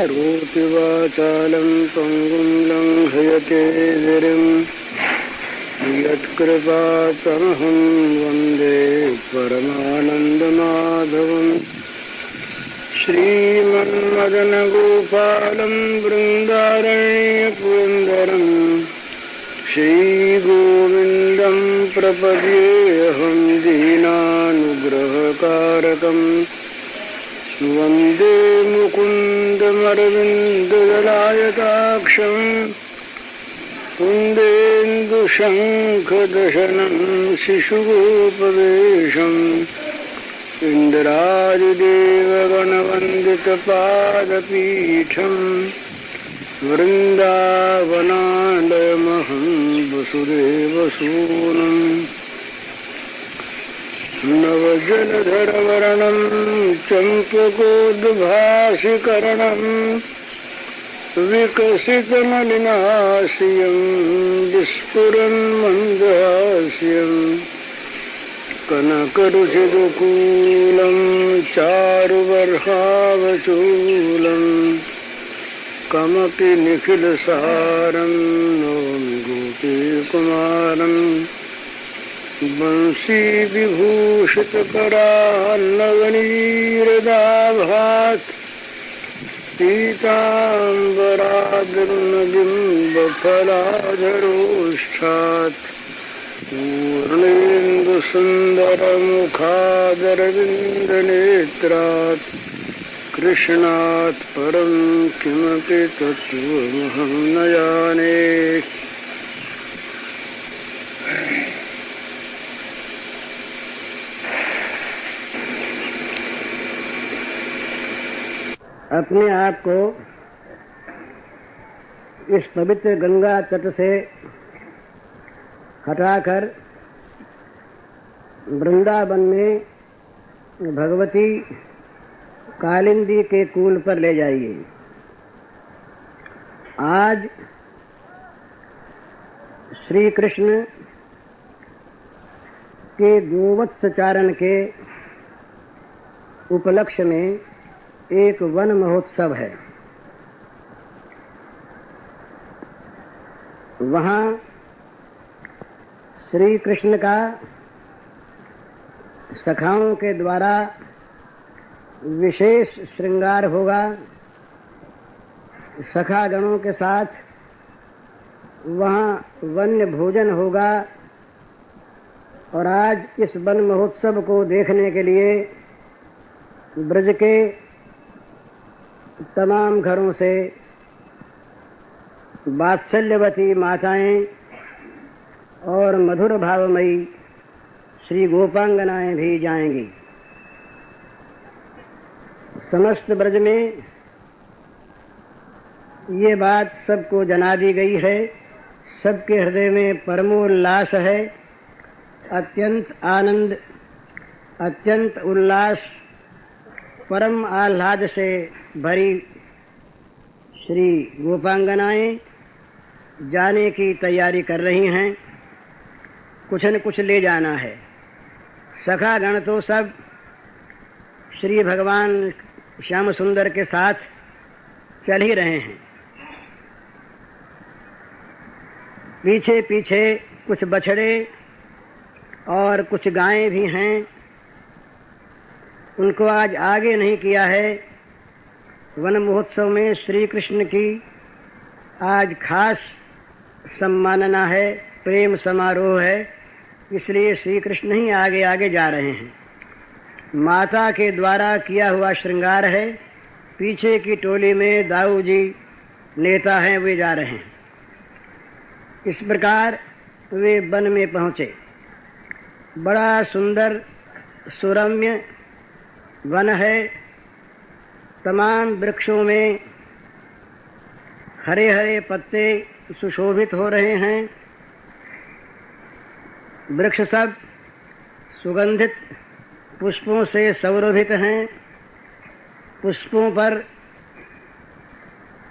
करोति वाचालं पङ्गुं लङ्घयते गिरिं यत्कृपातमहं वन्दे परमानन्दमाधवम् श्रीमन्मदनगोपालं बृन्दारण्यपुरन्दरं श्रीगोविन्दं प्रपद्येऽहं दीनानुग्रहकारकम् वन्दे मुकुन्दमरविन्ददलायताक्षं कुन्देन्दुशङ्खदशनं शिशुगोपवेशम् इन्द्रादिदेवगणवन्दितपादपीठं वृन्दावनालयमहं वसुदेवसूनम् नवजलधरवर्णं चम्पकोद्भासिकरणं विकसितमलिनास्यं विस्फुरन्मन्दहास्यं कनकरुचिदुकूलं चारुवर्हावचूलं कमपि निखिलसारं नौमि गोपीकुमारम् बंसी विभूषितकरान्नवनीरदाभात् पीताम्बरादिर्नबिम्बफलाधरोष्ठात् पूर्णेन्दुसुन्दरमुखादरविन्दनेत्रात् कृष्णात् परं किमपि तत्त्वमहं न जाने। अपने आप को इस पवित्र गंगा तट से हटाकर वृंदावन में भगवती कालिंदी के कूल पर ले जाइए। आज श्री कृष्ण के गोवत्स चारण के उपलक्ष्य में एक वन महोत्सव है। वहाँ श्री कृष्ण का सखाओं के द्वारा विशेष श्रृंगार होगा। सखागणों के साथ वहाँ वन्य भोजन होगा और आज इस वन महोत्सव को देखने के लिए ब्रज के तमाम घरों से वात्सल्यवती माताएं और मधुर भावमयी श्री गोपांगनाएं भी जाएंगी। समस्त ब्रज में ये बात सबको जना दी गई है। सबके हृदय में परमोल्लास है। अत्यंत आनंद, अत्यंत उल्लास, परम आह्लाद से भरी श्री गोपांगनाएं जाने की तैयारी कर रही हैं। कुछ न कुछ ले जाना है। सखागण तो सब श्री भगवान श्याम सुंदर के साथ चल ही रहे हैं। पीछे पीछे कुछ बछड़े और कुछ गायें भी हैं। उनको आज आगे नहीं किया है। वन महोत्सव में श्री कृष्ण की आज खास सम्मानना है, प्रेम समारोह है, इसलिए श्री कृष्ण ही आगे आगे जा रहे हैं। माता के द्वारा किया हुआ श्रृंगार है। पीछे की टोली में दाऊ जी नेता हैं, वे जा रहे हैं। इस प्रकार वे वन में पहुंचे। बड़ा सुंदर सुरम्य वन है। तमाम वृक्षों में हरे हरे पत्ते सुशोभित हो रहे हैं। वृक्ष सब सुगंधित पुष्पों से सौरभित हैं। पुष्पों पर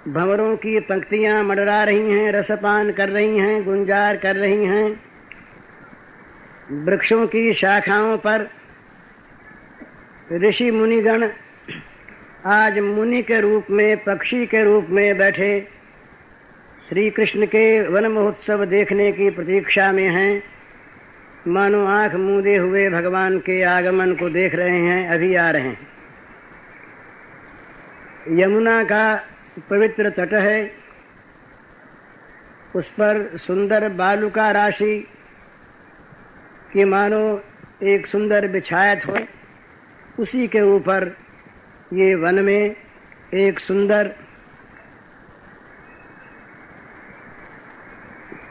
भंवरों की पंक्तियां मंडरा रही हैं, रसपान कर रही हैं, गुंजार कर रही हैं। वृक्षों की शाखाओं पर ऋषि मुनिगण आज मुनि के रूप में, पक्षी के रूप में बैठे श्री कृष्ण के वन महोत्सव देखने की प्रतीक्षा में हैं। मानो आंख मूंदे हुए भगवान के आगमन को देख रहे हैं, अभी आ रहे हैं। यमुना का पवित्र तट है, उस पर सुंदर बालुका राशि कि मानो एक सुंदर बिछायत हो, उसी के ऊपर ये वन में एक सुंदर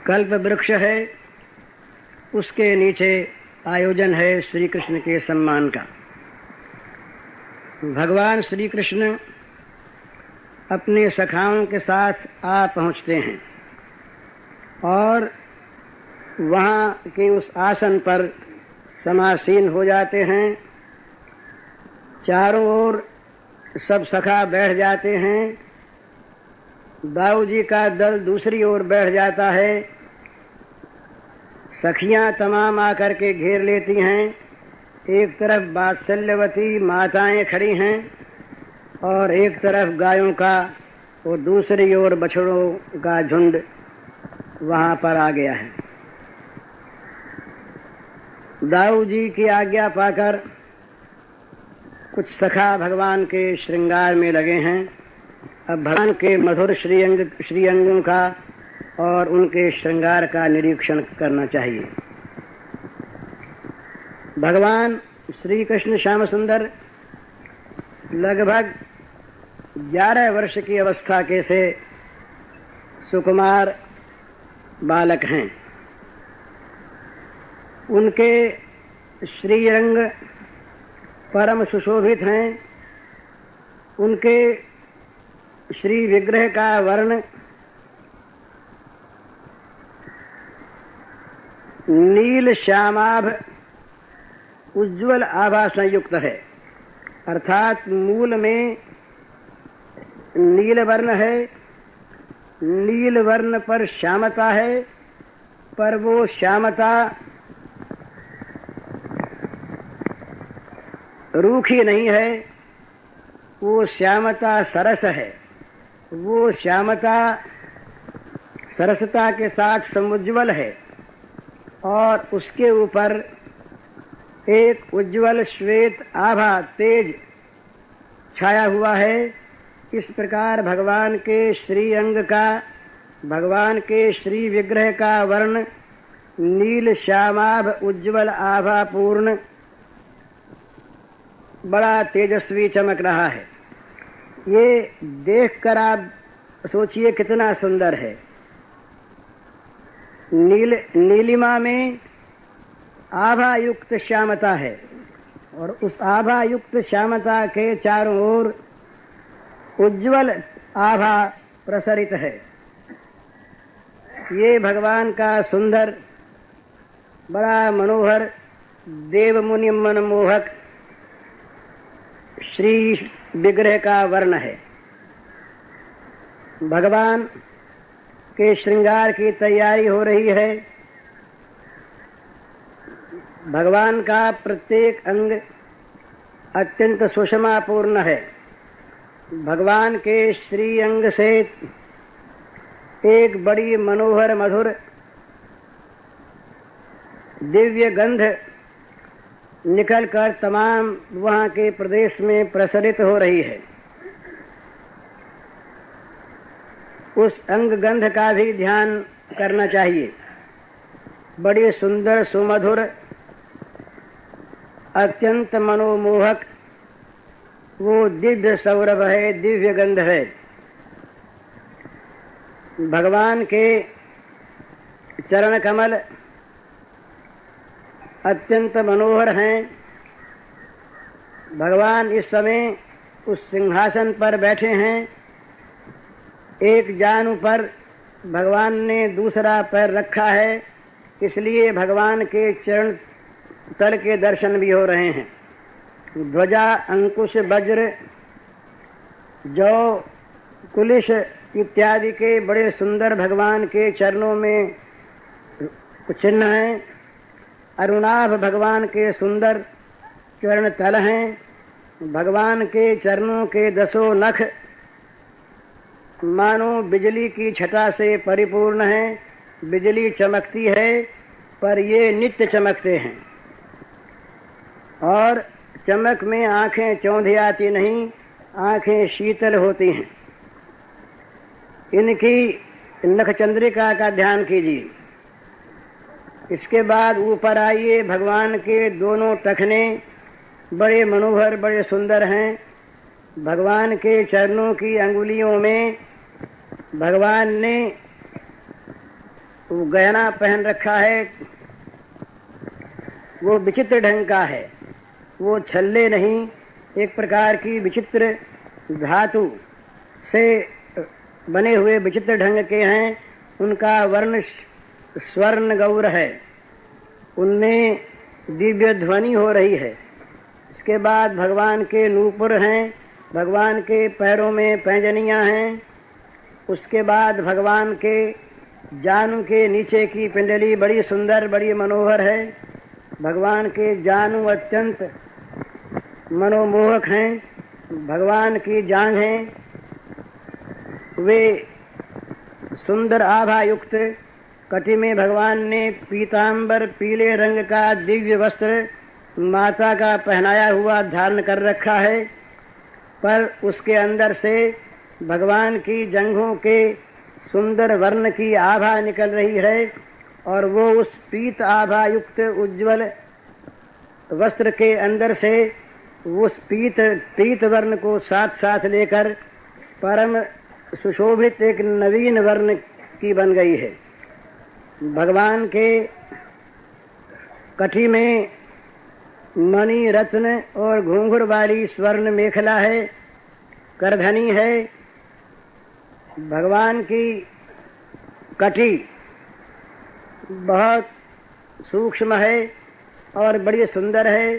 कल्प वृक्ष है, उसके नीचे आयोजन है श्री कृष्ण के सम्मान का। भगवान श्री कृष्ण अपने सखाओं के साथ आ पहुंचते हैं और वहां के उस आसन पर समासीन हो जाते हैं। चारों ओर सब सखा बैठ जाते हैं। दाऊ जी का दल दूसरी ओर बैठ जाता है। सखियां तमाम आकर के घेर लेती हैं। एक तरफ वात्सल्यवती माताएं खड़ी हैं और एक तरफ गायों का और दूसरी ओर बछड़ों का झुंड वहां पर आ गया है। दाऊ जी की आज्ञा पाकर कुछ सखा भगवान के श्रृंगार में लगे हैं। अब भगवान के मधुर श्रीअंगों का और उनके श्रृंगार का निरीक्षण करना चाहिए। भगवान श्री कृष्ण श्याम सुंदर लगभग 11 वर्ष की अवस्था के से सुकुमार बालक हैं। उनके श्रीअंग परम सुशोभित हैं। उनके श्री विग्रह का वर्ण नील श्यामाभ उज्ज्वल आभा संयुक्त है, अर्थात मूल में नील वर्ण है। नील वर्ण पर श्यामता है, पर वो श्यामता रूखी नहीं है, वो श्यामता सरस है। वो श्यामता सरसता के साथ समुज्ज्वल है और उसके ऊपर एक उज्ज्वल श्वेत आभा तेज छाया हुआ है। इस प्रकार भगवान के श्री अंग का, भगवान के श्री विग्रह का वर्ण नील श्यामाभ उज्ज्वल आभा पूर्ण बड़ा तेजस्वी चमक रहा है। ये देखकर आप सोचिए कितना सुंदर है। नीलिमा में आभा युक्त श्यामता है और उस आभा युक्त श्यामता के चारों ओर उज्ज्वल आभा प्रसरित है। ये भगवान का सुंदर, बड़ा मनोहर, देव मुनि मनमोहक श्री विग्रह का वर्ण है। भगवान के श्रृंगार की तैयारी हो रही है। भगवान का प्रत्येक अंग अत्यंत सुषमापूर्ण है। भगवान के श्री अंग से एक बड़ी मनोहर मधुर दिव्य गंध निकलकर तमाम वहां के प्रदेश में प्रसरित हो रही है। उस अंग गंध का भी ध्यान करना चाहिए। बड़ी सुंदर, सुमधुर, अत्यंत मनोमोहक वो दिव्य सौरभ है, दिव्य गंध है। भगवान के चरण कमल अत्यंत मनोहर हैं। भगवान इस समय उस सिंहासन पर बैठे हैं। एक जानु पर भगवान ने दूसरा पैर रखा है, इसलिए भगवान के चरण तल के दर्शन भी हो रहे हैं। ध्वजा, अंकुश, वज्र, जौ, कुलिश इत्यादि के बड़े सुंदर भगवान के चरणों में चिन्ह हैं। अरुणाभ भगवान के सुंदर चरण तल हैं। भगवान के चरणों के 10 नख मानो बिजली की छटा से परिपूर्ण है। बिजली चमकती है पर ये नित्य चमकते हैं और चमक में आंखें चौंधियाती नहीं, आंखें शीतल होती हैं। इनकी नख चंद्रिका का ध्यान कीजिए। इसके बाद ऊपर आइए, भगवान के दोनों टखने बड़े मनोहर, बड़े सुंदर हैं। भगवान के चरणों की अंगुलियों में भगवान ने गहना पहन रखा है, वो विचित्र ढंग का है। वो छल्ले नहीं, एक प्रकार की विचित्र धातु से बने हुए विचित्र ढंग के हैं। उनका वर्ण स्वर्ण गौर है, उनमें दिव्य ध्वनि हो रही है। इसके बाद भगवान के नूपुर हैं, भगवान के पैरों में पैंजनियां हैं। उसके बाद भगवान के जानु के नीचे की पिंडली बड़ी सुंदर, बड़ी मनोहर है। भगवान के जानु अत्यंत मनोमोहक हैं। भगवान की जांघें वे सुंदर आभा युक्त। कटी में भगवान ने पीतांबर पीले रंग का दिव्य वस्त्र माता का पहनाया हुआ धारण कर रखा है, पर उसके अंदर से भगवान की जंघों के सुंदर वर्ण की आभा निकल रही है और वो उस पीत आभा युक्त उज्ज्वल वस्त्र के अंदर से उस पीत वर्ण को साथ साथ लेकर परम सुशोभित एक नवीन वर्ण की बन गई है। भगवान के कटी में मणि रत्न और घुंघरू वाली स्वर्ण मेखला है, करधनी है। भगवान की कटी बहुत सूक्ष्म है और बड़ी सुंदर है।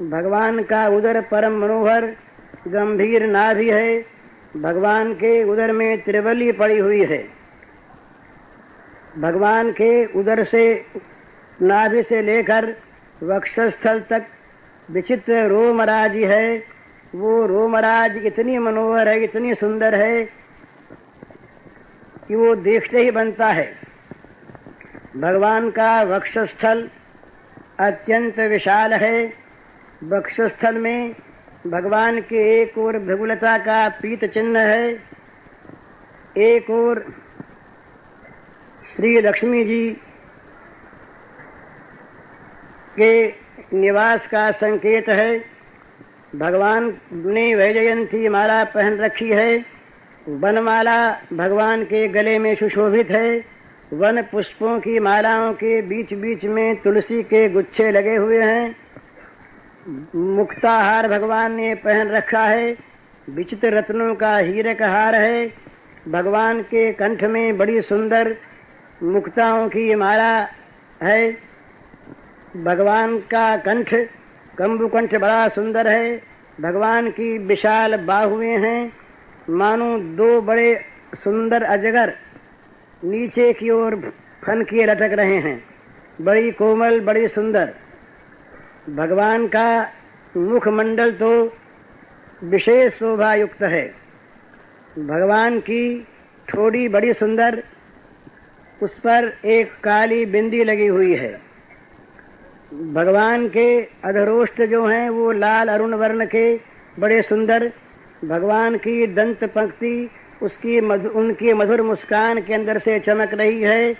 भगवान का उदर परम मनोहर गंभीर नाभि है। भगवान के उदर में त्रिवली पड़ी हुई है। भगवान के उदर से नाभि से लेकर वक्षस्थल तक विचित्र रोमराज है। वो रोमराज इतनी मनोहर है, इतनी सुंदर है कि वो देखते ही बनता है। भगवान का वक्षस्थल अत्यंत विशाल है। वक्षस्थल में भगवान के एक ओर भृगुलता का पीत चिन्ह है, एक ओर श्री लक्ष्मी जी के निवास का संकेत है। भगवान ने वैजयंती माला पहन रखी है। वनमाला भगवान के गले में सुशोभित है। वन पुष्पों की मालाओं के बीच बीच में तुलसी के गुच्छे लगे हुए हैं। मुक्ताहार भगवान ने पहन रखा है। विचित्र रत्नों का हीरे का हार है। भगवान के कंठ में बड़ी सुंदर मुक्ताओं की माला है। भगवान का कंठ कंबुकंठ बड़ा सुंदर है। भगवान की विशाल बाहुएं हैं, मानो 2 बड़े सुंदर अजगर नीचे की ओर फन किए लटक रहे हैं। बड़ी कोमल, बड़ी सुंदर। भगवान का मुखमंडल तो विशेष शोभा युक्त है। भगवान की ठोड़ी बड़ी सुंदर, उस पर एक काली बिंदी लगी हुई है। भगवान के अधरोष्ट जो हैं वो लाल अरुण वर्ण के बड़े सुंदर। भगवान की दंत पंक्ति उनकी मधुर मुस्कान के अंदर से चमक रही है।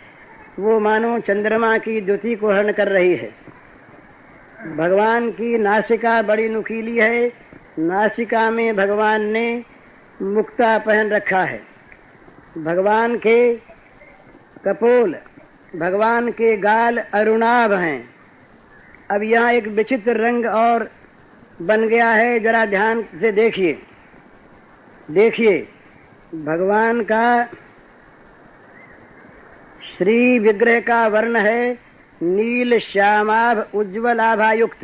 वो मानो चंद्रमा की द्युति को हरण कर रही है। भगवान की नासिका बड़ी नुकीली है। नासिका में भगवान ने मुक्ता पहन रखा है। भगवान के कपोल, भगवान के गाल अरुणाभ हैं। अब यहाँ एक विचित्र रंग और बन गया है, जरा ध्यान से देखिए। देखिए, भगवान का श्री विग्रह का वर्ण है नील श्यामाभ उज्ज्वल आभायुक्त,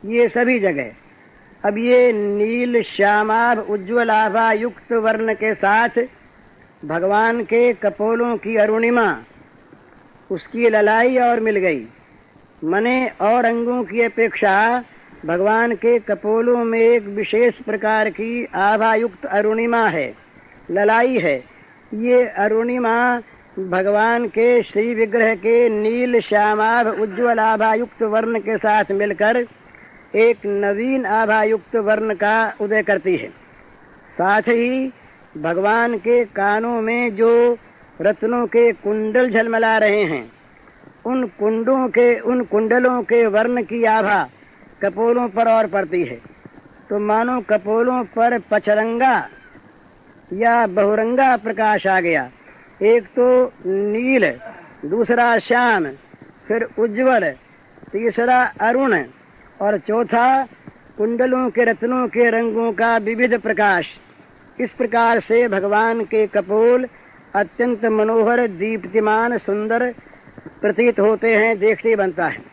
ये सभी जगह। अब ये नील श्यामाभ उज्ज्वल आभायुक्त वर्ण के साथ भगवान के कपोलों की अरुणिमा, उसकी ललाई और मिल गई। मने और अंगों की अपेक्षा भगवान के कपोलों में एक विशेष प्रकार की आभायुक्त अरुणिमा है, ललाई है। ये अरुणिमा भगवान के श्री विग्रह के नील श्यामाभ उज्ज्वल आभायुक्त वर्ण के साथ मिलकर एक नवीन आभायुक्त वर्ण का उदय करती है। साथ ही भगवान के कानों में जो रत्नों के कुंडल झलमला रहे हैं, उन कुंडलों के वर्ण की आभा कपोलों पर और पड़ती है। तो मानो कपोलों पर पचरंगा या बहुरंगा प्रकाश आ गया। एक तो नील, दूसरा श्याम, फिर उज्ज्वल, तीसरा अरुण और चौथा कुंडलों के रत्नों के रंगों का विविध प्रकाश। इस प्रकार से भगवान के कपोल अत्यंत मनोहर, दीप्तिमान, सुंदर प्रतीत होते हैं, देखते बनता है।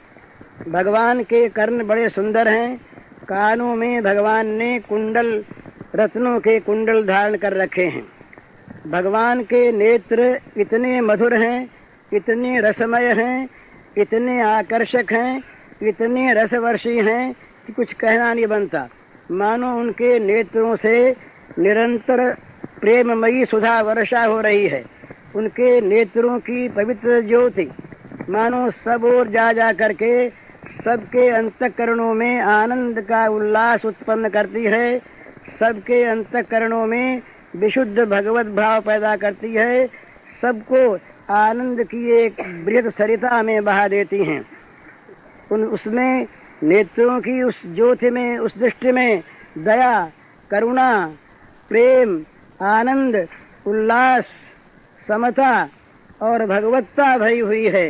भगवान के कर्ण बड़े सुंदर हैं। कानों में भगवान ने कुंडल, रत्नों के कुंडल धारण कर रखे हैं। भगवान के नेत्र इतने मधुर हैं, इतने रसमय हैं, इतने आकर्षक हैं, इतने रसवर्षी हैं कि कुछ कहना नहीं बनता। मानो उनके नेत्रों से निरंतर प्रेममयी सुधा वर्षा हो रही है। उनके नेत्रों की पवित्र ज्योति मानो सब ओर जा करके सबके अंतःकरणों में आनंद का उल्लास उत्पन्न करती है। सबके अंतःकरणों में विशुद्ध भगवत भाव पैदा करती है। सबको आनंद की एक बृहद सरिता में बहा देती हैं। उसमें नेत्रों की उस ज्योति में, उस दृष्टि में दया, करुणा, प्रेम, आनंद, उल्लास, समता और भगवत्ता भरी हुई है।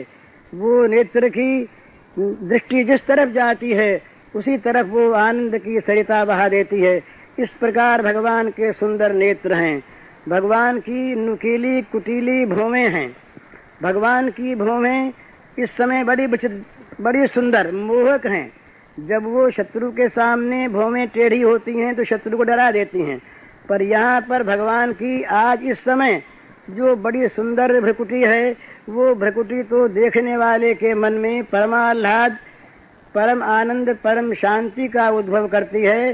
वो नेत्र की दृष्टि जिस तरफ जाती है उसी तरफ वो आनंद की सरिता बहा देती है। इस प्रकार भगवान के सुंदर नेत्र हैं। भगवान की नुकीली कुटीली भौवें हैं। भगवान की भौवें इस समय बड़ी सुंदर, मोहक हैं। जब वो शत्रु के सामने भौवें टेढ़ी होती हैं तो शत्रु को डरा देती हैं, पर यहाँ पर भगवान की आज इस समय जो बड़ी सुंदर भ्रकुटी है, वो भ्रकुटी तो देखने वाले के मन में परमाह्लाद, परम आनंद, परम शांति का उद्भव करती है।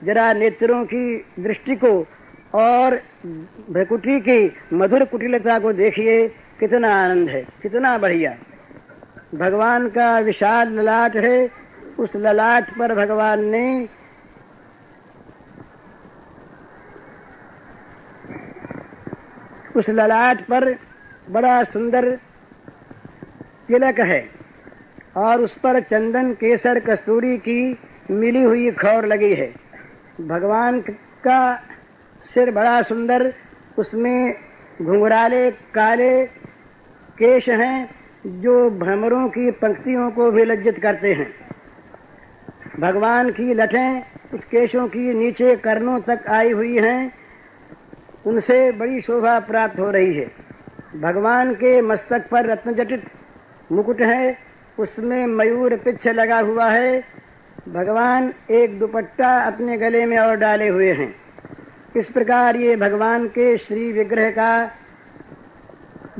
जरा नेत्रों की दृष्टि को और भ्रकुटी की मधुर कुटिलता को देखिए, कितना आनंद है, कितना बढ़िया। भगवान का विशाल ललाट है। उस ललाट पर भगवान ने उस ललाट पर बड़ा सुंदर तिलक है और उस पर चंदन, केसर, कस्तूरी की मिली हुई खौर लगी है। भगवान का सिर बड़ा सुंदर, उसमें घुंघराले काले केश हैं जो भ्रमरों की पंक्तियों को भी लज्जित करते हैं। भगवान की लठें उस केशों की नीचे कर्णों तक आई हुई हैं, उनसे बड़ी शोभा प्राप्त हो रही है। भगवान के मस्तक पर रत्नजटित मुकुट है, उसमें मयूर पिच्छ लगा हुआ है। भगवान एक दुपट्टा अपने गले में और डाले हुए हैं। इस प्रकार ये भगवान के श्री विग्रह का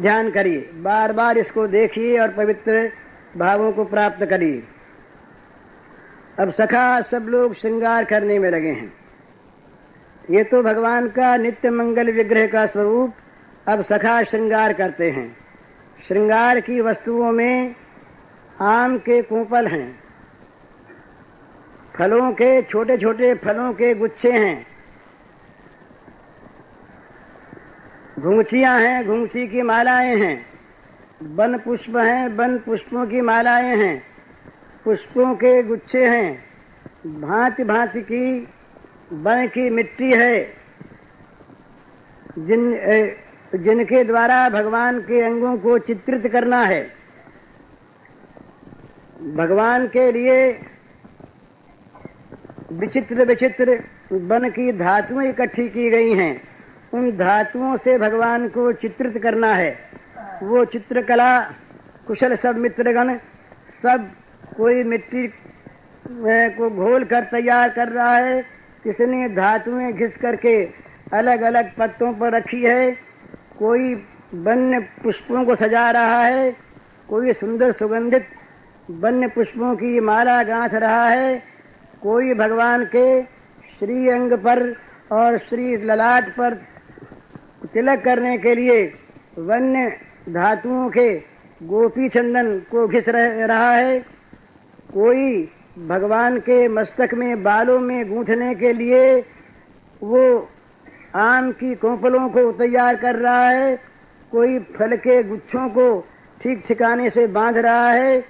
ध्यान करिए, बार बार इसको देखिए और पवित्र भावों को प्राप्त करिए। अब सखा सब लोग श्रृंगार करने में लगे हैं। ये तो भगवान का नित्य मंगल विग्रह का स्वरूप अब सखा श्रृंगार करते हैं। श्रृंगार की वस्तुओं में आम के कोपल हैं, फलों के छोटे छोटे फलों के गुच्छे हैं, घुंघचियां हैं, घुंघची की मालाएं हैं, वन पुष्प हैं, वन पुष्पों की मालाएं हैं, पुष्पों के गुच्छे हैं, भांति भांति की वन की मिट्टी है, जिनके द्वारा भगवान के अंगों को चित्रित करना है। भगवान के लिए विचित्र विचित्र वन की धातुएं इकट्ठी की गई हैं। उन धातुओं से भगवान को चित्रित करना है। वो चित्रकला कुशल सब मित्रगण सब कोई मिट्टी को घोल कर तैयार कर रहा है, किसने धातुएं घिस करके अलग अलग पत्तों पर रखी है, कोई वन्य पुष्पों को सजा रहा है, कोई सुंदर सुगंधित वन्य पुष्पों की माला गांथ रहा है, कोई भगवान के श्री अंग पर और श्री ललाट पर तिलक करने के लिए वन्य धातुओं के गोपी चंदन को घिस रहा है, कोई भगवान के मस्तक में बालों में गूंथने के लिए वो आम की कोंपलों को तैयार कर रहा है, कोई फल के गुच्छों को ठीक ठिकाने से बांध रहा है,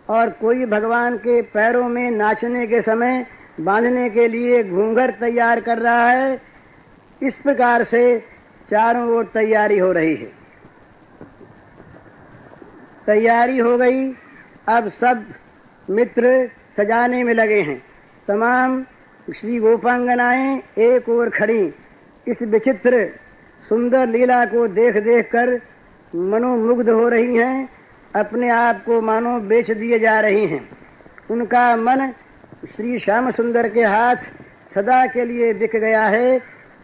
और कोई भगवान के पैरों में नाचने के समय बांधने के लिए घूंघर तैयार कर रहा है। इस प्रकार से चारों ओर तैयारी हो रही है। तैयारी हो गई, अब सब मित्र सजाने में लगे हैं। तमाम श्री गोपांगनाएं एक ओर खड़ी इस विचित्र सुंदर लीला को देख देख कर मनोमुग्ध हो रही हैं, अपने आप को मानो बेच दिए जा रही हैं। उनका मन श्री श्याम सुंदर के हाथ सदा के लिए बिक गया है।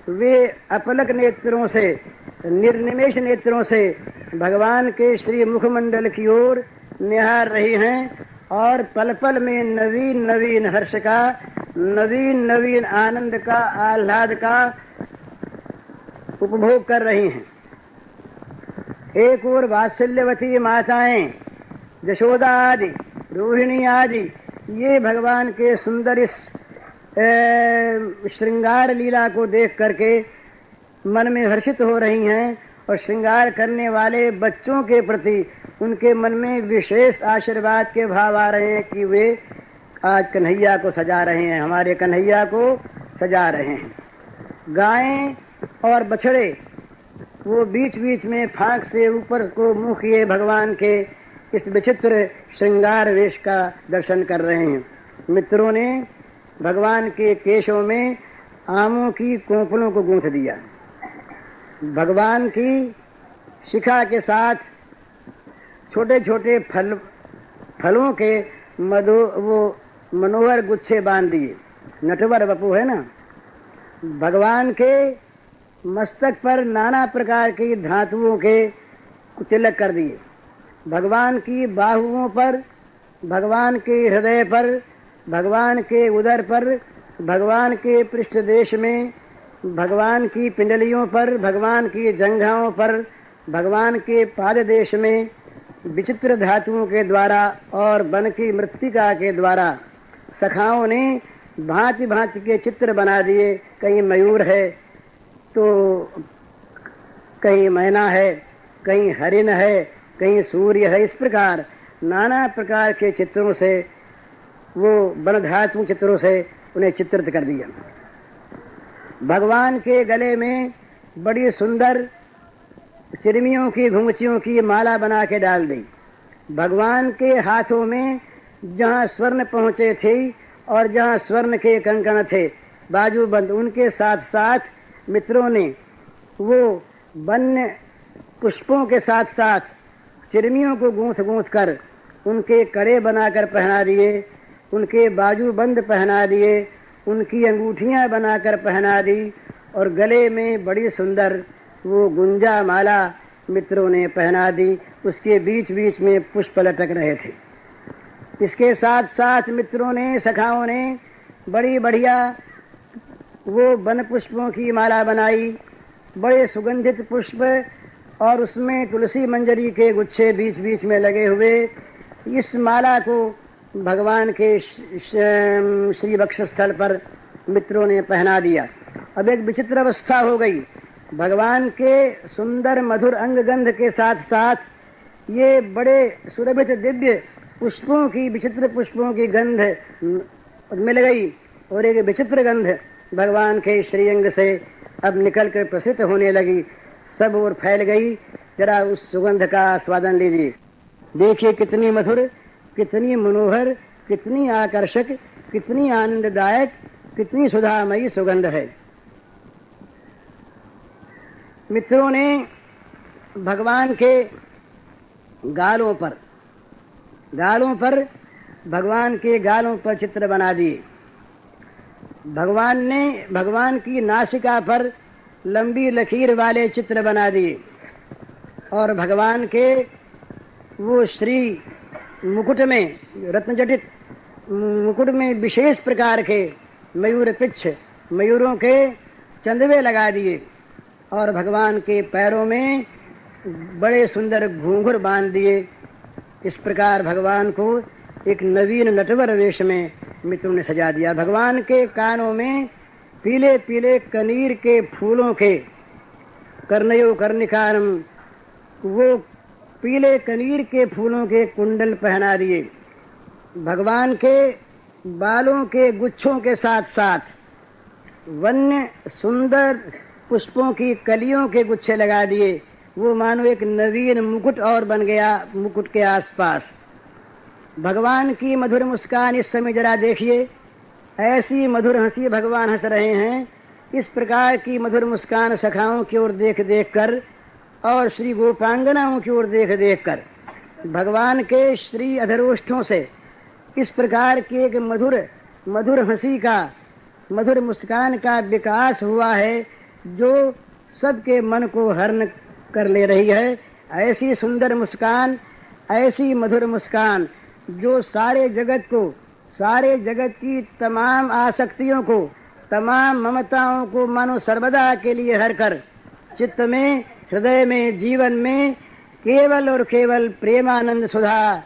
वे अपलक नेत्रों से, निर्निमेष नेत्रों से भगवान के श्री मुखमंडल की ओर निहार रही हैं और पल पल में नवीन नवीन हर्ष का, नवीन नवीन आनंद का, आह्लाद का उपभोग कर रही हैं। एक ओर वात्सल्यवती माताएं, यशोदा आदि, रोहिणी आदि, ये भगवान के सुंदर इस श्रृंगार लीला को देख करके मन में हर्षित हो रही हैं, और श्रृंगार करने वाले बच्चों के प्रति उनके मन में विशेष आशीर्वाद के भाव आ रहे हैं कि वे आज कन्हैया को सजा रहे हैं, हमारे कन्हैया को सजा रहे हैं। गायें और बछड़े वो बीच बीच में फांक से ऊपर को मुंह किए भगवान के इस विचित्र श्रृंगार वेश का दर्शन कर रहे हैं। मित्रों ने भगवान के केशों में आमों की कोंपलों को गूंथ दिया। भगवान की शिखा के साथ छोटे छोटे फलों के वो मनोहर गुच्छे बांध दिए। नटवर बपू है ना। भगवान के मस्तक पर नाना प्रकार की धातुओं के तिलक कर दिए। भगवान की बाहुओं पर, भगवान के हृदय पर, भगवान के उदर पर, भगवान के पृष्ठ देश में, भगवान की पिंडलियों पर, भगवान की जंघाओं पर, भगवान के पाद देश में विचित्र धातुओं के द्वारा और वन की मृत्तिका के द्वारा सखाओं ने भांति भांति के चित्र बना दिए। कहीं मयूर है तो कहीं मैना है, कहीं हरिण है, कहीं सूर्य है। इस प्रकार नाना प्रकार के चित्रों से, वो वन धातु चित्रों से उन्हें चित्रित कर दिया। भगवान के गले में बड़ी सुंदर चिरमियों की घुंघचियों की माला बना के डाल दी। भगवान के हाथों में जहाँ स्वर्ण पहुँचे थे और जहाँ स्वर्ण के कंकण थे बाजूबंद, उनके साथ साथ मित्रों ने वो वन्य पुष्पों के साथ साथ चिरमियों को गूंथ गूंथ कर उनके कड़े बनाकर पहना दिए, उनके बाजूबंद पहना दिए, उनकी अंगूठियां बनाकर पहना दी, और गले में बड़ी सुंदर वो गुंजा माला मित्रों ने पहना दी। उसके बीच बीच में पुष्प लटक रहे थे। इसके साथ साथ मित्रों ने, सखाओं ने बड़ी बढ़िया वो वन पुष्पों की माला बनाई, बड़े सुगंधित पुष्प, और उसमें तुलसी मंजरी के गुच्छे बीच बीच में लगे हुए। इस माला को भगवान के श्री वक्षस्थल पर मित्रों ने पहना दिया। अब एक विचित्र अवस्था हो गई। भगवान के सुंदर मधुर अंग गंध के साथ साथ ये बड़े सुरभित दिव्य पुष्पों की, विचित्र पुष्पों की गंध मिल गई, और एक विचित्र गंध भगवान के श्रीअंग से अब निकल कर प्रसिद्ध होने लगी, सब ओर फैल गई। जरा उस सुगंध का आस्वादन लीजिए। देखिए कितनी मधुर, कितनी मनोहर, कितनी आकर्षक, कितनी आनंददायक, कितनी सुधामयी सुगंध है। मित्रों ने भगवान के गालों पर भगवान के गालों पर चित्र बना दिए। भगवान ने भगवान की नासिका पर लंबी लकीर वाले चित्र बना दिए, और भगवान के वो श्री मुकुट में रत्नजटित मुकुट में विशेष प्रकार के मयूर पिच्छ, मयूरों के चंदवे लगा दिए और भगवान के पैरों में बड़े सुंदर घूंघर बांध दिए। इस प्रकार भगवान को एक नवीन नटवर वेश में मित्रों ने सजा दिया। भगवान के कानों में पीले पीले कनीर के फूलों के कर्णयो कर्णिकारम, वो पीले कनीर के फूलों के कुंडल पहना दिए। भगवान के बालों के गुच्छों के साथ साथ वन्य सुंदर पुष्पों की कलियों के गुच्छे लगा दिए। वो मानो एक नवीन मुकुट और बन गया मुकुट के आसपास। भगवान की मधुर मुस्कान इस समय जरा देखिए, ऐसी मधुर हंसी भगवान हंस रहे हैं। इस प्रकार की मधुर मुस्कान सखाओं की ओर देख देख कर और श्री गोपांगनाओं की ओर देख देख कर भगवान के श्री अधरोष्ठों से इस प्रकार की एक मधुर हंसी का, मधुर मुस्कान का विकास हुआ है जो सबके मन को हरण कर ले रही है। ऐसी सुंदर मुस्कान, ऐसी मधुर मुस्कान जो सारे जगत की तमाम आसक्तियों को, तमाम ममताओं को मानो सर्वदा के लिए हर कर चित्त में, हृदय में, जीवन में केवल और केवल प्रेमानंद सुधा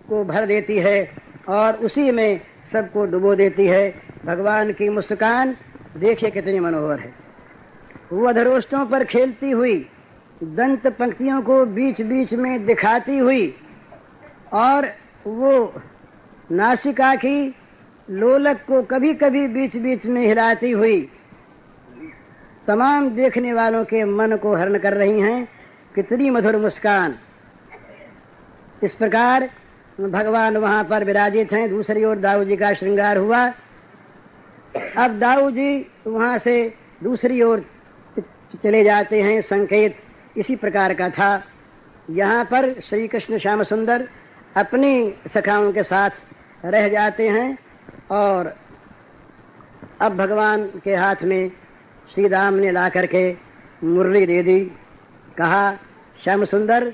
को भर देती है और उसी में सबको डुबो देती है। भगवान की मुस्कान देखिए कितनी मनोहर है। वो अधरोष्ठों पर खेलती हुई, दंत पंक्तियों को बीच बीच में दिखाती हुई और वो नासिका की लोलक को कभी कभी बीच बीच में हिलाती हुई तमाम देखने वालों के मन को हरण कर रही हैं। कितनी मधुर मुस्कान। इस प्रकार भगवान वहां पर विराजित हैं। दूसरी ओर दाऊ जी का श्रृंगार हुआ। अब दाऊ जी वहां से दूसरी ओर चले जाते हैं। संकेत इसी प्रकार का था। यहाँ पर श्री कृष्ण श्याम सुंदर अपनी सखाओं के साथ रह जाते हैं और अब भगवान के हाथ में श्री राम ने ला करके मुरली दे दी। कहा, श्याम सुंदर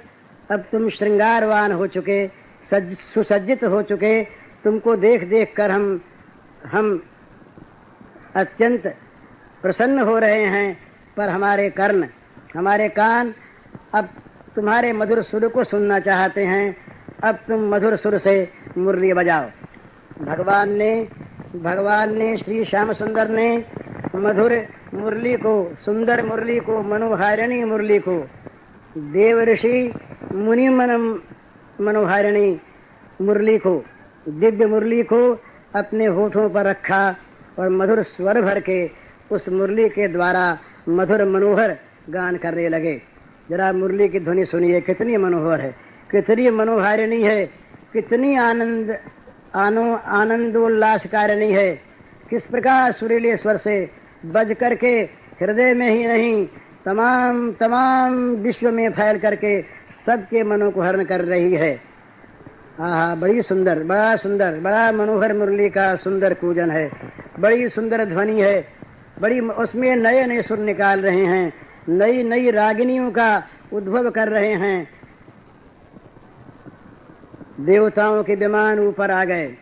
अब तुम श्रृंगारवान हो चुके, सुसज्जित हो चुके, तुमको देख देख कर हम अत्यंत प्रसन्न हो रहे हैं, पर हमारे कर्ण, हमारे कान अब तुम्हारे मधुर सुर को सुनना चाहते हैं। अब तुम मधुर सुर से मुरली बजाओ। भगवान ने श्री श्याम सुंदर ने मधुर मुरली को, सुंदर मुरली को, मनोहारिणी मुरली को, देव ऋषि मुनि मनोहारिणी मुरली को, दिव्य मुरली को अपने होठों पर रखा और मधुर स्वर भर के उस मुरली के द्वारा मधुर मनोहर गान करने लगे। जरा मुरली की ध्वनि सुनिए, कितनी मनोहर है, कितनी मनोहारिणी है, कितनी आनंदोल्लासकारिणी है। किस प्रकार सुरीले स्वर से बज करके हृदय में ही नहीं तमाम विश्व में फैल करके सबके मनों को हरण कर रही है। बड़ी सुंदर, बड़ा सुंदर, बड़ा मनोहर मुरली का सुंदर कूजन है। बड़ी सुंदर ध्वनि है। बड़ी उसमें नए नए सुर निकाल रहे हैं, नई नई रागिनियों का उद्भव कर रहे हैं। देवताओं के विमान ऊपर आ गए।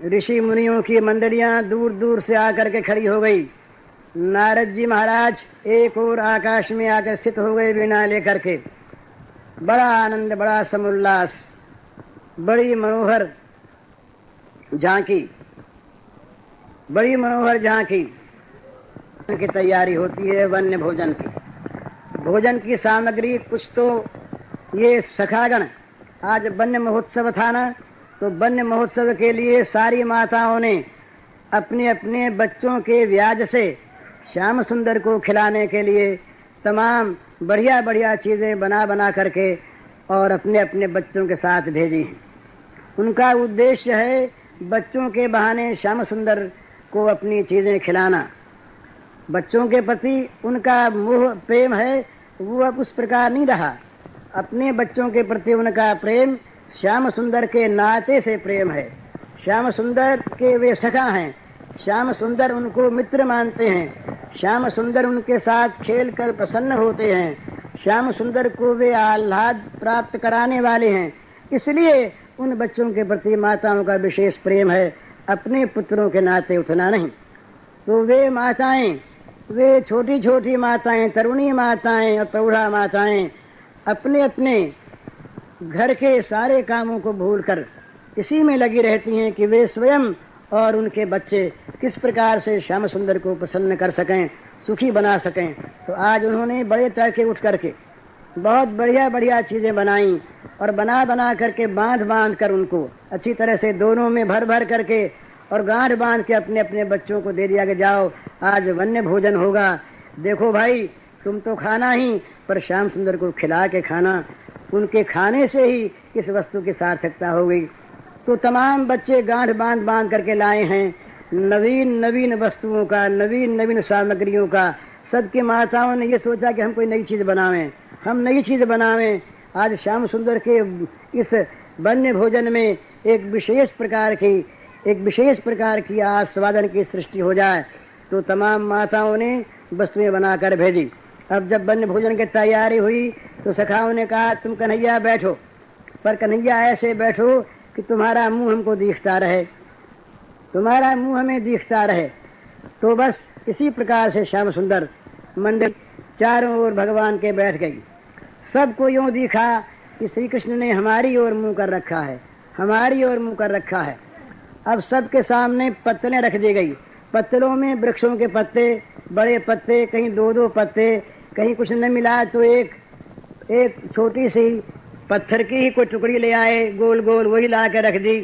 ऋषि मुनियों की मंडलियां दूर दूर से आकर के खड़ी हो गई। नारद जी महाराज एक और आकाश में आकर स्थित हो गए वीणा लेकर के। बड़ा आनंद, बड़ा समुल्लास, बड़ी मनोहर झांकी, बड़ी मनोहर झांकी की तैयारी होती है। वन्य भोजन की, भोजन की सामग्री कुछ तो ये सखागण, आज वन्य महोत्सव था ना, तो वन्य महोत्सव के लिए सारी माताओं ने अपने अपने बच्चों के व्याज से श्याम सुंदर को खिलाने के लिए तमाम बढ़िया बढ़िया चीजें बना बना करके और अपने अपने बच्चों के साथ भेजी। उनका उद्देश्य है बच्चों के बहाने श्याम सुंदर को अपनी चीजें खिलाना। बच्चों के प्रति उनका मोह प्रेम है, वो अब उस प्रकार नहीं रहा। अपने बच्चों के प्रति उनका प्रेम श्याम सुंदर के नाते से प्रेम है। श्याम सुंदर के वे सखा हैं। श्याम सुंदर उनको मित्र मानते हैं। श्याम सुंदर उनके साथ खेल कर प्रसन्न होते हैं। श्याम सुंदर को वे आह्लाद प्राप्त कराने वाले हैं। इसलिए उन बच्चों के प्रति माताओं का विशेष प्रेम है, अपने पुत्रों के नाते उतना नहीं। तो वे माताएं, वे छोटी छोटी माताएं, तरुणी माताएं और प्रौढ़ा माताएं अपने अपने घर के सारे कामों को भूलकर इसी में लगी रहती हैं कि वे स्वयं और उनके बच्चे किस प्रकार से श्याम सुंदर को प्रसन्न कर सकें, सुखी बना सकें। तो आज उन्होंने बड़े तड़के उठ करके बहुत बढ़िया बढ़िया चीजें बनाई और बना बना करके बांध कर उनको अच्छी तरह से दोनों में भर भर करके और गांठ बांध के अपने अपने बच्चों को दे दिया कि जाओ आज वन्य भोजन होगा। देखो भाई, तुम तो खाना ही, पर श्याम सुंदर को खिला के खाना। उनके खाने से ही इस वस्तु की सार्थकता हो गई। तो तमाम बच्चे गांठ बांध करके लाए हैं नवीन नवीन वस्तुओं का, नवीन नवीन सामग्रियों का। सबके माताओं ने ये सोचा कि हम कोई नई चीज बनावें, हम नई चीज बनावें। आज श्याम सुंदर के इस वन्य भोजन में एक विशेष प्रकार की आस्वादन की सृष्टि हो जाए। तो तमाम माताओं ने वस्तुएं बनाकर भेजी। अब जब वन्य भोजन की तैयारी हुई तो सखाओं ने कहा तुम कन्हैया बैठो, पर कन्हैया ऐसे बैठो कि तुम्हारा मुंह हमको दिखता रहे, तुम्हारा मुंह हमें दिखता रहे। तो बस इसी प्रकार से श्याम सुंदर मंडल चारों ओर भगवान के बैठ गई। सबको यूं दिखा कि श्री कृष्ण ने हमारी ओर मुंह कर रखा है, हमारी ओर मुंह कर रखा है। अब सबके सामने पत्तलें रख दी गई। पत्तलों में वृक्षों के पत्ते, बड़े पत्ते, कहीं दो दो पत्ते, कहीं कुछ न मिला तो एक छोटी सी पत्थर की ही कोई टुकड़ी ले आए, गोल गोल वही ला के रख दी।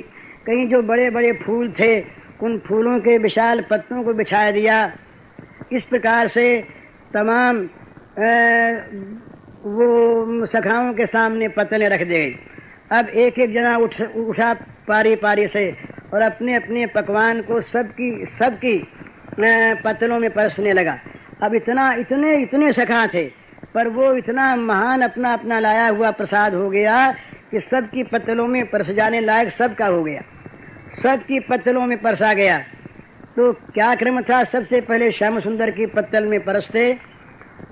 कहीं जो बड़े बड़े फूल थे उन फूलों के विशाल पत्तों को बिछा दिया। इस प्रकार से तमाम वो सखाओं के सामने पत्तलें रख दी गई। अब एक एक जना उठा पारी पारी से और अपने अपने पकवान को सबकी पत्तलों में परसने लगा। अब इतने सखा थे, पर वो इतना महान अपना अपना लाया हुआ प्रसाद हो गया कि सबकी पत्तलों में परस जाने लायक सबका हो गया, सबकी पत्तलों में परसा गया। तो क्या क्रम था? सबसे पहले श्याम सुंदर की पत्तल में परसते,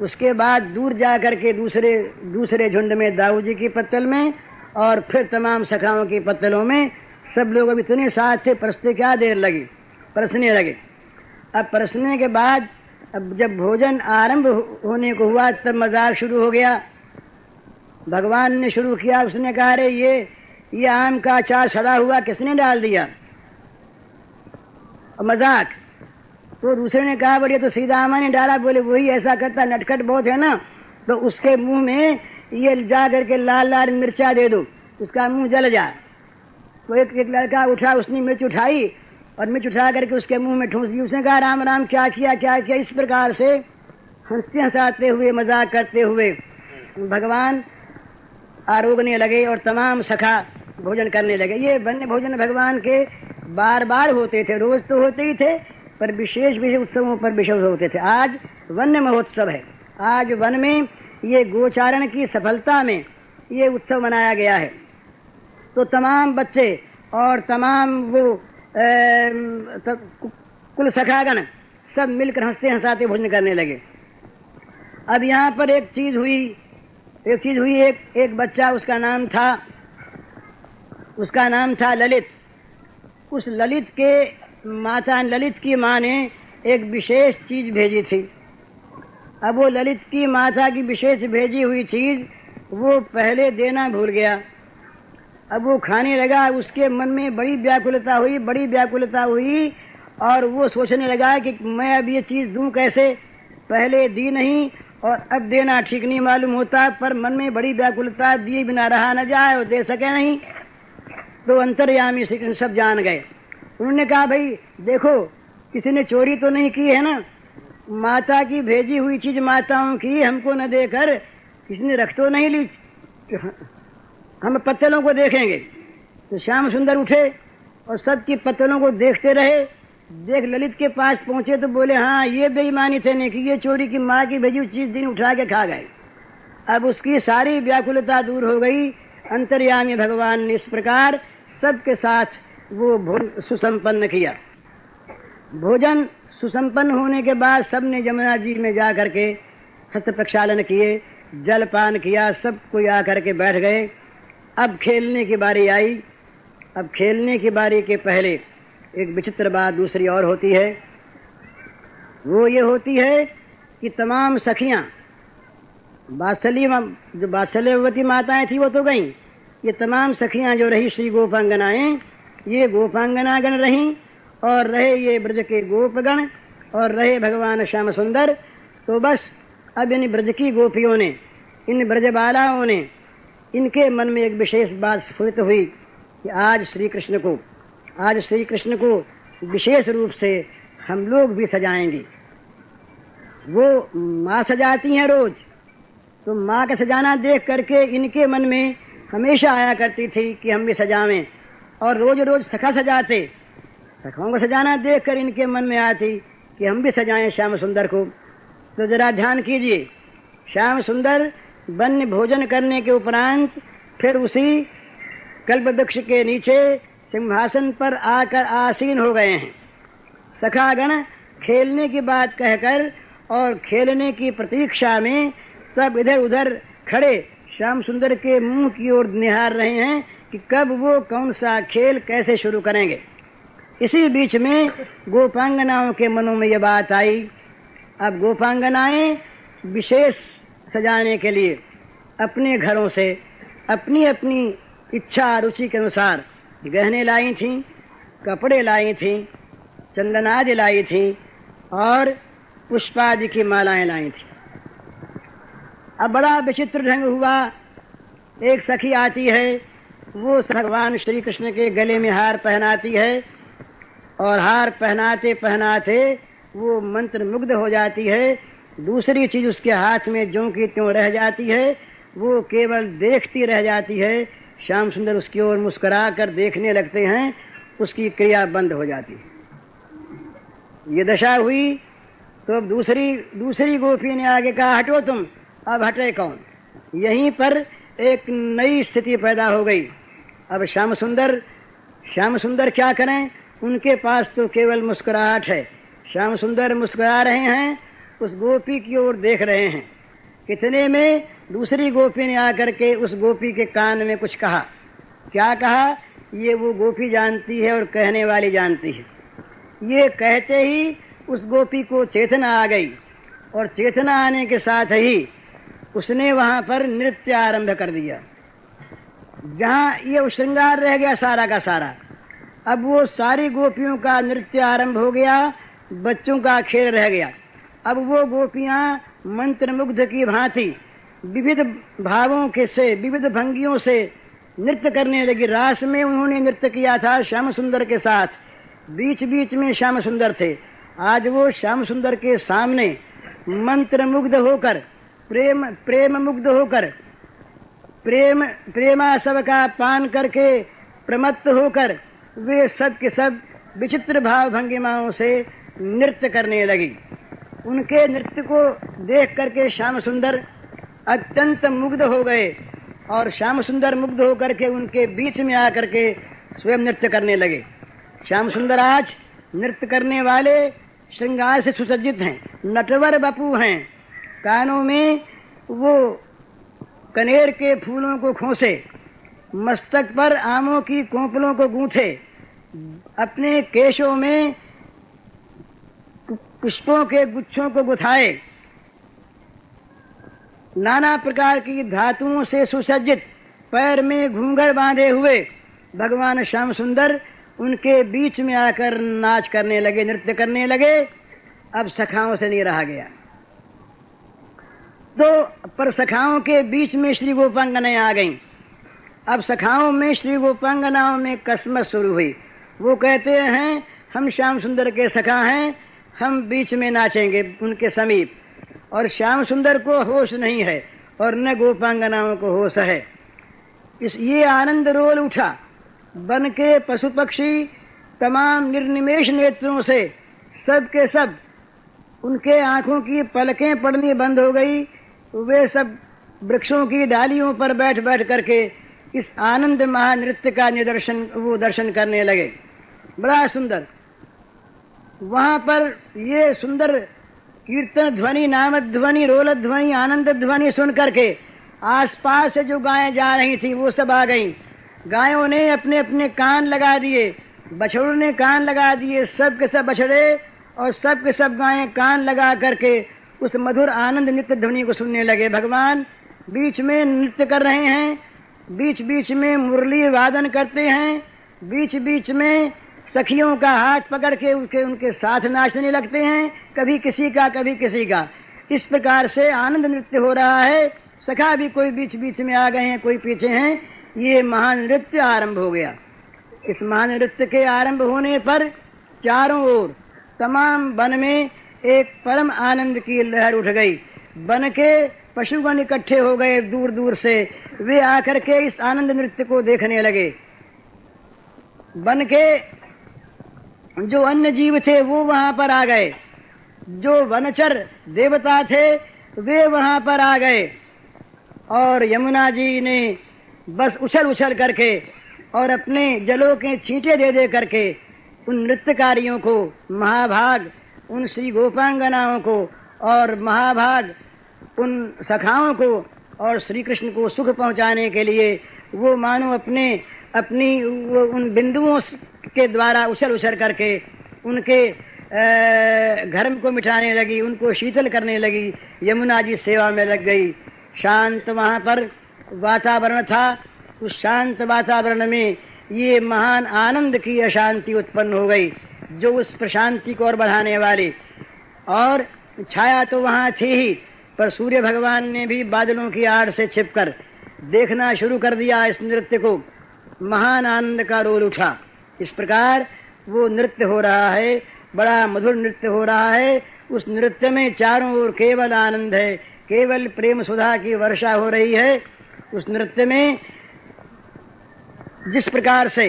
उसके बाद दूर जा करके दूसरे झुंड में दाऊ जी की पत्तल में, और फिर तमाम सखाओं की पत्तलों में। सब लोग अब इतने साथ थे, परसते क्या देर लगी, परसने लगे। अब परसने के बाद अब जब भोजन आरंभ होने को हुआ तब मजाक शुरू हो गया। भगवान ने शुरू किया, उसने कहा अरे ये आम का अचार सड़ा हुआ किसने डाल दिया? मजाक। तो दूसरे ने कहा बढ़िया तो सीधा आमा ने डाला। बोले वही ऐसा करता, नटखट बहुत है ना, तो उसके मुंह में ये जा करके लाल लाल मिर्चा दे दो, उसका मुंह जल जाए। तो एक लड़का उठा, उसने मिर्च उठाई और मिर्च उठा करके उसके मुंह में ठूंस दी। उसने कहा राम राम क्या किया क्या किया। इस प्रकार से हंसते हंसाते हुए, मजाक करते हुए भगवान आरोगने लगे और तमाम सखा भोजन करने लगे। ये वन्य भोजन भगवान के बार बार होते थे, रोज तो होते ही थे, पर विशेष उत्सवों पर विशेष होते थे। आज वन्य महोत्सव है। आज वन में ये गोचारण की सफलता में ये उत्सव मनाया गया है। तो तमाम बच्चे और तमाम वो कुल सखागण सब मिलकर हंसते हंसाते भोजन करने लगे। अब यहाँ पर एक चीज हुई। एक बच्चा, उसका नाम था ललित। उस ललित की माँ ने एक विशेष चीज भेजी थी। अब वो ललित की माता की विशेष भेजी हुई चीज वो पहले देना भूल गया। अब वो खाने लगा, उसके मन में बड़ी व्याकुलता हुई और वो सोचने लगा कि मैं अब ये चीज दूं कैसे, पहले दी नहीं और अब देना ठीक नहीं मालूम होता, पर मन में बड़ी व्याकुलता, दिए बिना रहा न जाए और दे सके नहीं। तो अंतर्यामी श्री कृष्ण सब जान गए। उन्होंने कहा भाई देखो, किसी ने चोरी तो नहीं की है ना, माता की भेजी हुई चीज माताओं की हमको न देकर किसी ने रख तो नहीं ली, हम पत्तलों को देखेंगे। तो श्याम सुंदर उठे और सबकी पत्तलों को देखते रहे। देख ललित के पास पहुंचे तो बोले हाँ ये बेईमानी थे ने कि ये चोरी की माँ की भेजी हुई चीज दिन उठा के खा गए। अब उसकी सारी व्याकुलता दूर हो गई। अंतर्यामी भगवान ने इस प्रकार सबके साथ वो भोजन सुसंपन्न किया। भोजन सुसंपन्न होने के बाद सबने यमुना जी में जा करके हस्त प्रक्षालन किए, जलपान किया, सब कोई आकर के बैठ गए। अब खेलने की बारी आई। अब खेलने की बारी के पहले एक विचित्र बात दूसरी और होती है। वो ये होती है कि तमाम सखियां जो बात्सल्यवती माताएं थी वो तो गईं, ये तमाम सखियां जो रही श्री गोपांगनाएं, ये गोपांगनागण रहीं और रहे ये ब्रज के गोपगण और रहे भगवान श्याम सुंदर। तो बस अब इन ब्रज की गोपियों ने, इन ब्रजबालाओं ने, इनके मन में एक विशेष बात स्फुरित हुई कि आज श्री कृष्ण को विशेष रूप से हम लोग भी सजाएंगे। वो माँ सजाती हैं रोज, तो माँ का सजाना देख करके इनके मन में हमेशा आया करती थी कि हम भी सजावें, और रोज रोज सखा सजाते। सखाओं को सजाना देख कर इनके मन में आती कि हम भी सजाएं श्याम सुंदर को। तो जरा ध्यान कीजिए, श्याम सुंदर वन्य भोजन करने के उपरांत फिर उसी कल्प वृक्ष के नीचे सिंहासन पर आकर आसीन हो गए हैं। सखागण खेलने की बात कहकर और खेलने की प्रतीक्षा में सब इधर उधर खड़े श्याम सुंदर के मुंह की ओर निहार रहे हैं कि कब वो कौन सा खेल कैसे शुरू करेंगे। इसी बीच में गोपांगनाओं के मनों में ये बात आई। अब गोपांगनाएं विशेष सजाने के लिए अपने घरों से अपनी अपनी इच्छा रुचि के अनुसार गहने लाई थीं, कपड़े लाई थीं, चंदनादि लाई थीं और पुष्पादि की मालाएं लाई थीं। अब बड़ा विचित्र ढंग हुआ। एक सखी आती है, वो भगवान श्री कृष्ण के गले में हार पहनाती है और हार पहनाते पहनाते वो मंत्र मुग्ध हो जाती है। दूसरी चीज उसके हाथ में ज्यों की त्यों रह जाती है, वो केवल देखती रह जाती है। श्याम सुंदर उसकी ओर मुस्कुरा कर देखने लगते हैं, उसकी क्रिया बंद हो जाती है। ये दशा हुई तो अब दूसरी गोपी ने आगे कहा, हटो तुम। अब हटे कौन? यहीं पर एक नई स्थिति पैदा हो गई। अब श्याम सुंदर क्या करें? उनके पास तो केवल मुस्कुराहट है। श्याम सुंदर मुस्कुरा रहे हैं, उस गोपी की ओर देख रहे हैं। इतने में दूसरी गोपी ने आकर के उस गोपी के कान में कुछ कहा। क्या कहा? ये वो गोपी जानती है और कहने वाली जानती है। ये कहते ही उस गोपी को चेतना आ गई और चेतना आने के साथ ही उसने वहां पर नृत्य आरंभ कर दिया। जहां ये श्रृंगार रह गया सारा का सारा, अब वो सारी गोपियों का नृत्य आरंभ हो गया, बच्चों का खेल रह गया। अब वो गोपियां मंत्रमुग्ध की भांति विविध भावों के से, विविध भंगियों से नृत्य करने लगी। रास में उन्होंने नृत्य किया था श्याम सुंदर के साथ, बीच बीच में श्याम सुंदर थे। आज वो श्याम सुंदर के सामने मंत्रमुग्ध होकर, प्रेम मुग्ध होकर, प्रेमा सब का पान करके प्रमत्त होकर वे सब के सब विचित्र भाव भंगिमाओं से नृत्य करने लगी। उनके नृत्य को देख करके श्याम सुंदर अत्यंत मुग्ध हो गए और श्याम सुंदर मुग्ध होकर के उनके बीच में आकर के स्वयं नृत्य करने लगे। श्याम सुंदर आज नृत्य करने वाले श्रृंगार से सुसज्जित हैं, नटवर बपू हैं। कानों में वो कनेर के फूलों को खोसे, मस्तक पर आमों की कोंपलों को गूंथे, अपने केशों में पुष्पों के गुच्छों को गुथाए, नाना प्रकार की धातुओं से सुसज्जित पैर में घूंघट बांधे हुए भगवान श्याम सुंदर उनके बीच में आकर नाच करने लगे, नृत्य करने लगे। अब सखाओं से नहीं रहा गया। तो पर सखाओं के बीच में श्री गोपांगनाएं आ गईं। अब सखाओं में, श्री गोपांगनाओं में कसमत शुरू हुई। वो कहते हैं हम श्याम सुंदर के सखा हैं, हम बीच में नाचेंगे उनके समीप। और श्याम सुंदर को होश नहीं है और न गोपांगनाओं को होश है। ये आनंद रोल उठा। वन के पशु पक्षी तमाम निर्निमेष नेत्रों से सब के सब उनके आंखों की पलकें पड़नी बंद हो गई। वे सब वृक्षों की डालियों पर बैठ बैठ करके इस आनंद महानृत्य का दर्शन करने लगे। बड़ा सुंदर। वहां पर ये सुंदर कीर्तन ध्वनि, नाम ध्वनि, रोल ध्वनि, आनंद ध्वनि सुन करके आसपास से जो गायें जा रही थी वो सब आ गईं। गायों ने अपने अपने कान लगा दिए, बछड़ों ने कान लगा दिए, सब के सब बछड़े और सब के सब गायें कान लगा करके उस मधुर आनंद नृत्य ध्वनि को सुनने लगे। भगवान बीच में नृत्य कर रहे हैं, बीच बीच में मुरली वादन करते हैं, बीच बीच में सखियों का हाथ पकड़ के उनके साथ नाचने लगते हैं, कभी किसी का कभी किसी का। इस प्रकार से आनंद नृत्य हो रहा है। सखा भी कोई बीच बीच में आ गए हैं, कोई पीछे हैं। ये महान नृत्य आरंभ हो गया। इस महान नृत्य के आरंभ होने पर चारों ओर तमाम वन में एक परम आनंद की लहर उठ गई। वन के पशुगण इकट्ठे हो गए दूर दूर से, वे आकर के इस आनंद नृत्य को देखने लगे। वन के जो अन्य जीव थे वो वहां पर आ गए, जो वनचर देवता थे वे वहां पर आ गए, और यमुना जी ने बस उछल उछल करके और अपने जलों के छींटे दे दे करके उन नृत्यकारियों को, महाभाग उन श्री गोपांगनाओं को और महाभाग उन सखाओं को और श्री कृष्ण को सुख पहुंचाने के लिए वो मानो अपनी उन बिंदुओं के द्वारा उछल उछल करके उनके घर्म को मिटाने लगी, उनको शीतल करने लगी। यमुना जी सेवा में लग गई। शांत वहां पर वातावरण था। उस शांत वातावरण में ये महान आनंद की अशांति उत्पन्न हो गई, जो उस प्रशांति को और बढ़ाने वाली। और छाया तो वहां थी ही, पर सूर्य भगवान ने भी बादलों की आड़ से छिपकर देखना शुरू कर दिया इस नृत्य को। महान आनंद का रोल उठा। इस प्रकार वो नृत्य हो रहा है, बड़ा मधुर नृत्य हो रहा है। उस नृत्य में चारों ओर केवल आनंद है, केवल प्रेम सुधा की वर्षा हो रही है। उस नृत्य में जिस प्रकार से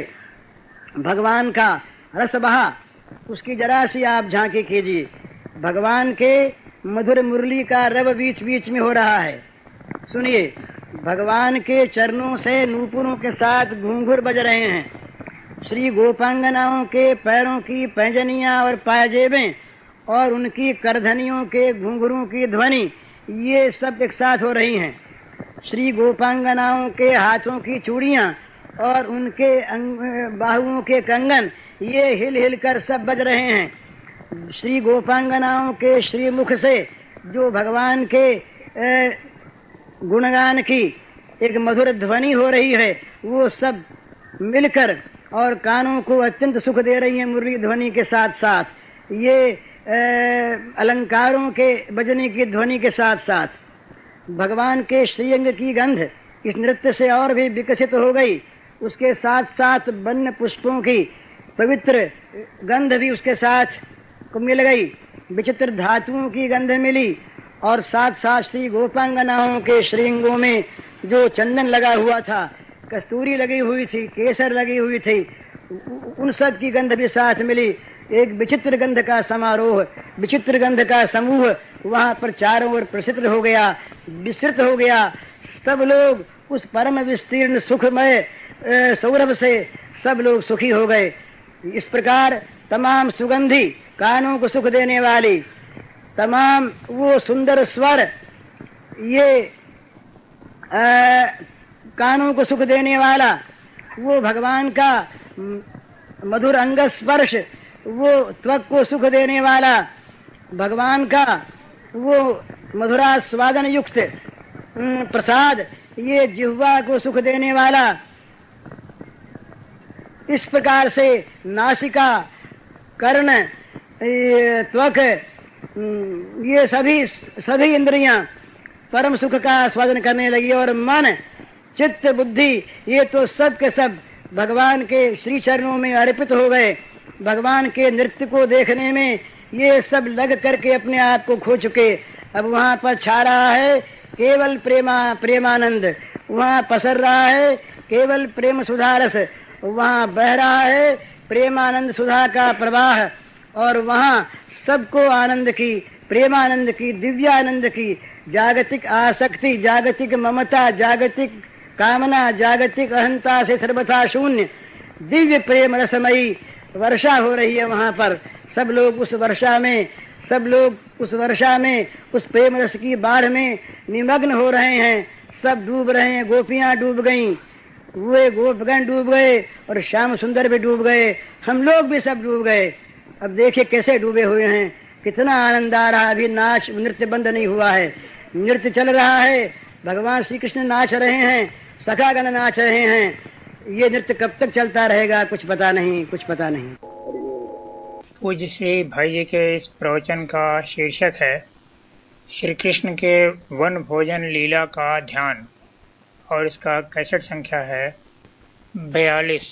भगवान का रस बहा, उसकी जरा सी आप झांकी कीजिए। भगवान के मधुर मुरली का रव बीच बीच में हो रहा है। सुनिए, भगवान के चरणों से नूपुरों के साथ घूंघर बज रहे हैं। श्री गोपांगनाओं के पैरों की पैंजनियां और पायजेबें और उनकी करधनियों के घुंघरूं की ध्वनि, ये सब एक साथ हो रही हैं। श्री गोपांगनाओं के हाथों की चूड़ियां और उनके बाहुओं के कंगन, ये हिल हिल कर सब बज रहे हैं। श्री गोपांगनाओं के श्रीमुख से जो भगवान के गुणगान की एक मधुर ध्वनि हो रही है, वो सब मिलकर और कानों को अत्यंत सुख दे रही है मुरली ध्वनि के साथ साथ। ये अलंकारों के बजने की ध्वनि के साथ साथ भगवान के श्रीअंग की गंध इस नृत्य से और भी विकसित हो गई। उसके साथ साथ वन्य पुष्पों की पवित्र गंध भी उसके साथ को मिल गई। विचित्र धातुओं की गंध मिली, और साथ साथ श्री गोपांगनाओं के श्रीअंगों में जो चंदन लगा हुआ था, कस्तूरी लगी हुई थी, केसर लगी हुई थी, उन सब की गंध भी साथ मिली। एक विचित्र गंध का समारोह, विचित्र गंध का समूह वहां पर चारों ओर प्रसिद्ध हो गया, विस्तृत हो गया। सब लोग उस परम विस्तीर्ण सुखमय सौरभ से सब लोग सुखी हो गए। इस प्रकार तमाम सुगंधी, कानों को सुख देने वाली तमाम वो सुंदर स्वर, ये कानों को सुख देने वाला वो भगवान का मधुर अंग स्पर्श, वो त्वक को सुख देने वाला भगवान का वो मधुरा स्वादन युक्त प्रसाद, ये जिह्वा को सुख देने वाला। इस प्रकार से नासिका, कर्ण, त्वक, ये सभी इंद्रियां परम सुख का स्वादन करने लगी, और मन, चित्त, बुद्धि, ये तो सब के सब भगवान के श्री चरणों में अर्पित हो गए। भगवान के नृत्य को देखने में ये सब लग करके अपने आप को खो चुके। अब वहाँ पर छा रहा है केवल प्रेमानंद, वहाँ पसर रहा है केवल प्रेम सुधा रस, वहाँ बह रहा है प्रेमानंद सुधा का प्रवाह, और वहाँ सबको आनंद की, प्रेमानंद की, दिव्यानंद की, जागतिक आसक्ति, जागतिक ममता, जागतिक कामना, जागतिक अहंता से सर्वथा शून्य दिव्य प्रेम रसमयी वर्षा हो रही है। वहाँ पर सब लोग उस वर्षा में उस प्रेम रस की बाढ़ में निमग्न हो रहे हैं। सब डूब रहे हैं, गोपियां डूब गईं, वे गोपगण डूब गए और श्याम सुंदर भी डूब गए, हम लोग भी सब डूब गए। अब देखिए कैसे डूबे हुए हैं, कितना आनंद आ रहा। अभी नाच नृत्य बंद नहीं हुआ है, नृत्य चल रहा है। भगवान श्री कृष्ण नाच रहे हैं, सखागण नाच रहे हैं। ये नृत्य कब तक चलता रहेगा कुछ पता नहीं, कुछ पता नहीं। पूज्य श्री भाई जी के इस प्रवचन का शीर्षक है श्री कृष्ण के वन भोजन लीला का ध्यान और इसका कैसेट संख्या है 42।